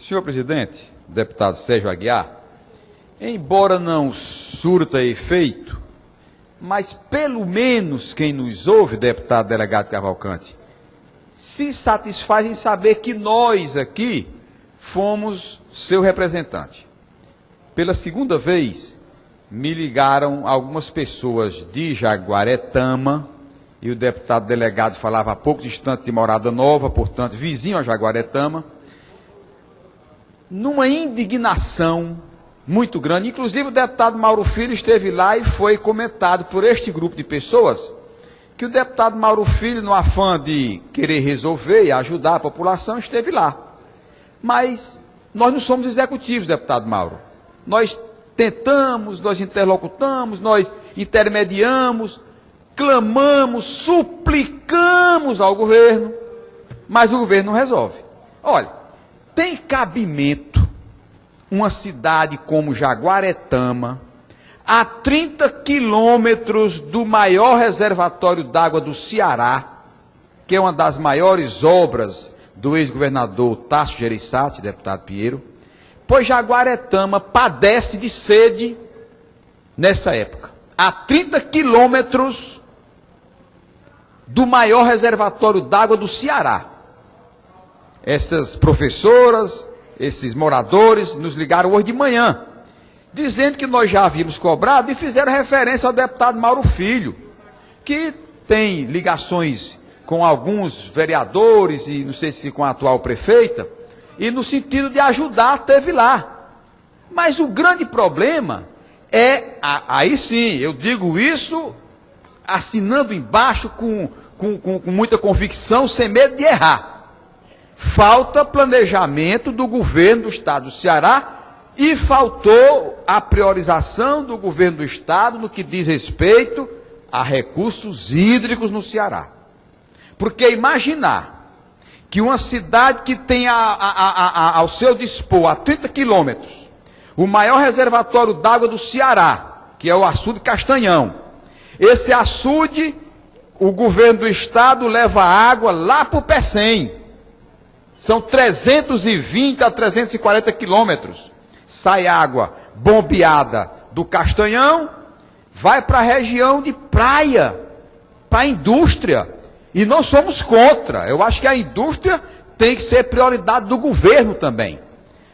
Senhor presidente, deputado Sérgio Aguiar, embora não surta efeito, mas pelo menos quem nos ouve, deputado delegado Cavalcante, se satisfaz em saber que nós aqui fomos seu representante. Pela segunda vez, me ligaram algumas pessoas de Jaguaretama, e o deputado delegado falava há pouco distante de Morada Nova, portanto, vizinho a Jaguaretama, numa indignação muito grande. Inclusive o deputado Mauro Filho esteve lá e foi comentado por este grupo de pessoas que o deputado Mauro Filho, no afã de querer resolver e ajudar a população, esteve lá. Mas nós não somos executivos, deputado Mauro. Nós tentamos, nós interlocutamos, nós intermediamos, clamamos, suplicamos ao governo, mas o governo não resolve. Olha, tem cabimento uma cidade como Jaguaretama, a 30 quilômetros do maior reservatório d'água do Ceará, que é uma das maiores obras do ex-governador Tasso Gereissati, deputado Pinheiro, pois Jaguaretama padece de sede nessa época. A 30 quilômetros do maior reservatório d'água do Ceará. Essas professoras, esses moradores, nos ligaram hoje de manhã, dizendo que nós já havíamos cobrado e fizeram referência ao deputado Mauro Filho, que tem ligações com alguns vereadores e não sei se com a atual prefeita, e no sentido de ajudar, teve lá. Mas o grande problema é, aí sim, eu digo isso assinando embaixo com muita convicção, sem medo de errar. Falta planejamento do governo do estado do Ceará e faltou a priorização do governo do estado no que diz respeito a recursos hídricos no Ceará. Porque imaginar que uma cidade que tem ao seu dispor, a 30 quilômetros, o maior reservatório d'água do Ceará, que é o açude Castanhão, esse açude, o governo do estado leva água lá para o Pecém. São 320 a 340 quilômetros. Sai água bombeada do Castanhão, vai para a região de praia, para a indústria. E nós somos contra. Eu acho que a indústria tem que ser prioridade do governo também.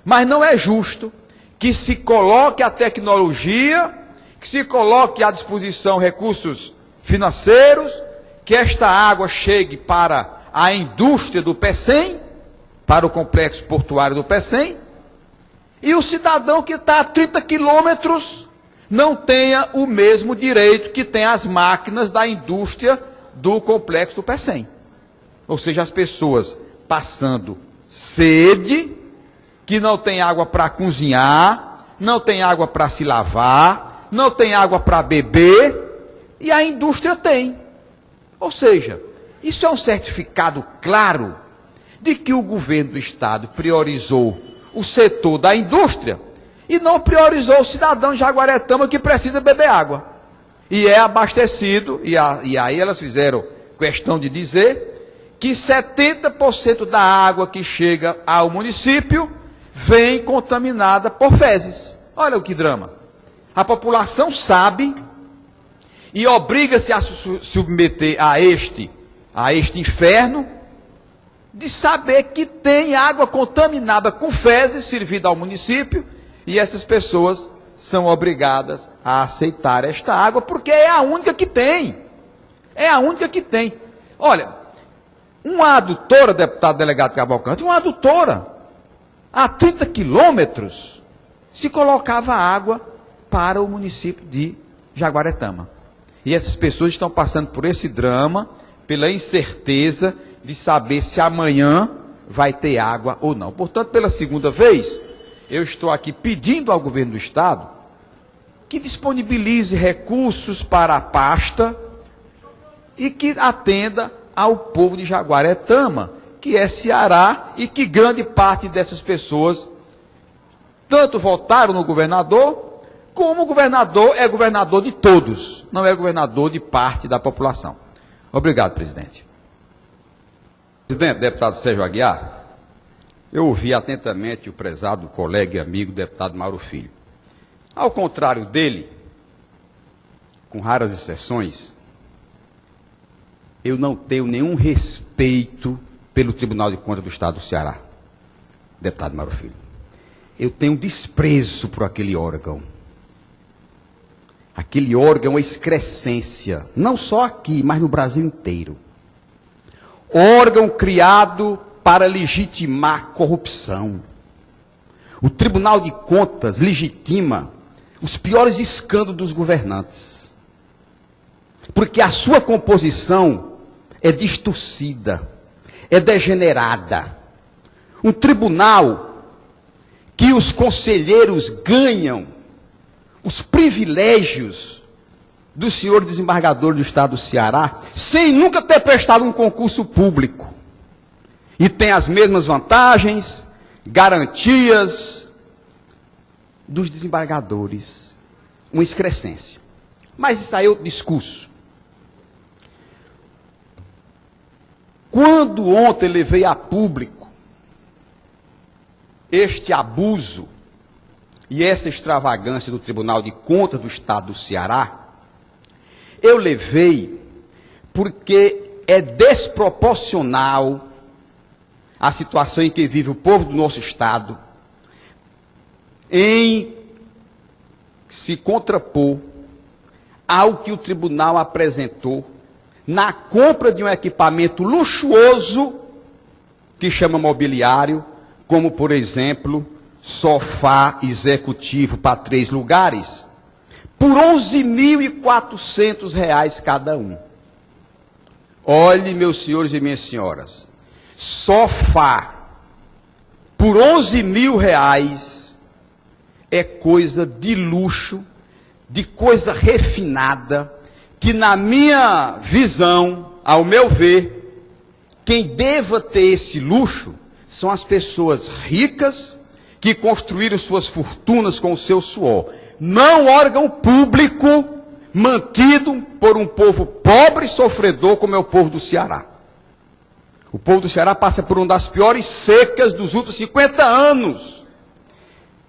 Mas não é justo que se coloque a tecnologia, que se coloque à disposição recursos financeiros, que esta água chegue para a indústria do Pecém, para o complexo portuário do Pecém, e o cidadão que está a 30 quilômetros não tenha o mesmo direito que tem as máquinas da indústria do complexo do Pecém. Ou seja, as pessoas passando sede, que não tem água para cozinhar, não tem água para se lavar, não tem água para beber, e a indústria tem. Ou seja, isso é um certificado claro de que o governo do estado priorizou o setor da indústria e não priorizou o cidadão de Jaguaretama que precisa beber água. E é abastecido, e aí elas fizeram questão de dizer que 70% da água que chega ao município vem contaminada por fezes. Olha o que drama. A população sabe e obriga-se a submeter a este inferno de saber que tem água contaminada com fezes servida ao município, e essas pessoas são obrigadas a aceitar esta água, porque é a única que tem. É a única que tem. Olha, uma adutora, deputado delegado Cavalcante, uma adutora, a 30 quilômetros, se colocava água para o município de Jaguaretama. E essas pessoas estão passando por esse drama, pela incerteza de saber se amanhã vai ter água ou não. Portanto, pela segunda vez, eu estou aqui pedindo ao governo do estado que disponibilize recursos para a pasta e que atenda ao povo de Jaguaretama, que é Ceará, e que grande parte dessas pessoas tanto votaram no governador, como o governador é governador de todos, não é governador de parte da população. Obrigado, presidente. Presidente, deputado Sérgio Aguiar, Eu ouvi atentamente o prezado colega e amigo deputado Mauro Filho. Ao contrário dele, com raras exceções, eu não tenho nenhum respeito pelo Tribunal de Contas do Estado do Ceará, deputado Mauro Filho. Eu tenho desprezo por aquele órgão. Aquele órgão é excrescência, não só aqui, mas no Brasil inteiro. Órgão criado para legitimar corrupção. O Tribunal de Contas legitima os piores escândalos dos governantes. Porque a sua composição é distorcida, é degenerada. Um tribunal que os conselheiros ganham os privilégios do senhor desembargador do Estado do Ceará, sem nunca ter prestado um concurso público. E tem as mesmas vantagens, garantias dos desembargadores. Uma excrescência. Mas isso aí é outro discurso. Quando ontem levei a público este abuso e essa extravagância do Tribunal de Contas do Estado do Ceará, eu levei porque é desproporcional a situação em que vive o povo do nosso Estado em se contrapor ao que o tribunal apresentou na compra de um equipamento luxuoso que chama mobiliário, como, por exemplo, sofá executivo para 3 lugares, por R$ 11.400 cada um. Olhe, meus senhores e minhas senhoras, sofá por R$ 11.000 é coisa de luxo, de coisa refinada, que na minha visão, ao meu ver, quem deva ter esse luxo são as pessoas ricas que construíram suas fortunas com o seu suor. Não órgão público mantido por um povo pobre e sofredor como é o povo do Ceará. O povo do Ceará passa por uma das piores secas dos últimos 50 anos.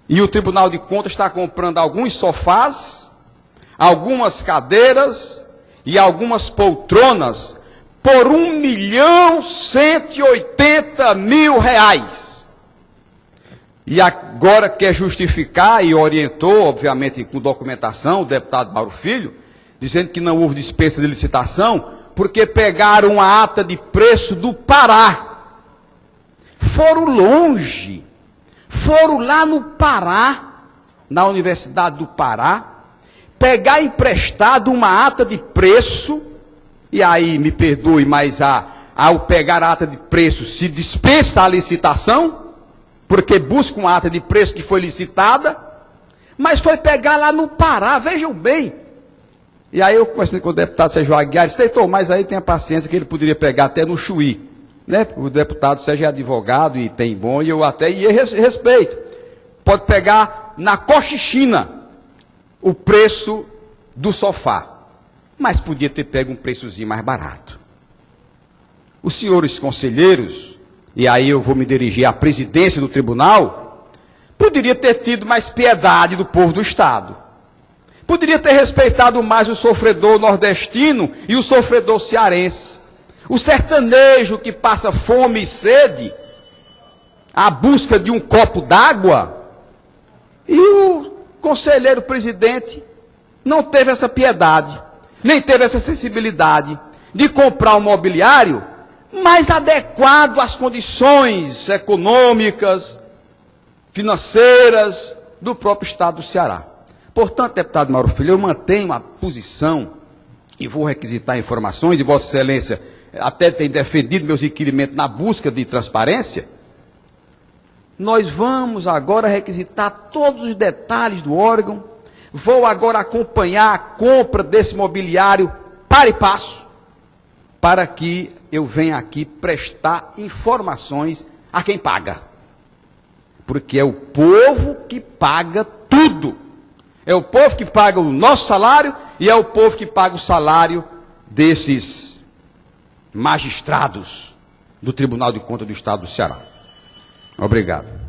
E o Tribunal de Contas está comprando alguns sofás, algumas cadeiras e algumas poltronas por R$ 1.180.000. E agora quer justificar, e orientou, obviamente, com documentação, o deputado Mauro Filho, dizendo que não houve dispensa de licitação, porque pegaram a ata de preço do Pará. Foram longe, foram lá no Pará, na Universidade do Pará, pegar emprestado uma ata de preço, e aí, me perdoe, mas ao pegar a ata de preço, se dispensa a licitação, porque busca uma ata de preço que foi licitada, mas foi pegar lá no Pará, vejam bem. E aí eu conversei com o deputado Sérgio Aguiar, disse, Heitor, mas aí tenha paciência que ele poderia pegar até no Chuí, né? O deputado Sérgio é advogado e tem bom, e eu até respeito. Pode pegar na Cochichina o preço do sofá, mas podia ter pego um preçozinho mais barato. Os senhores conselheiros, e aí eu vou me dirigir à presidência do tribunal, poderia ter tido mais piedade do povo do Estado. Poderia ter respeitado mais o sofredor nordestino e o sofredor cearense. O sertanejo que passa fome e sede, à busca de um copo d'água, e o conselheiro presidente não teve essa piedade, nem teve essa sensibilidade de comprar um mobiliário mais adequado às condições econômicas, financeiras do próprio Estado do Ceará. Portanto, deputado Mauro Filho, eu mantenho a posição e vou requisitar informações, e Vossa Excelência até tem defendido meus requerimentos na busca de transparência. Nós vamos agora requisitar todos os detalhes do órgão, vou agora acompanhar a compra desse mobiliário para e passo, para que eu venha aqui prestar informações a quem paga. Porque é o povo que paga tudo. É o povo que paga o nosso salário e é o povo que paga o salário desses magistrados do Tribunal de Contas do Estado do Ceará. Obrigado.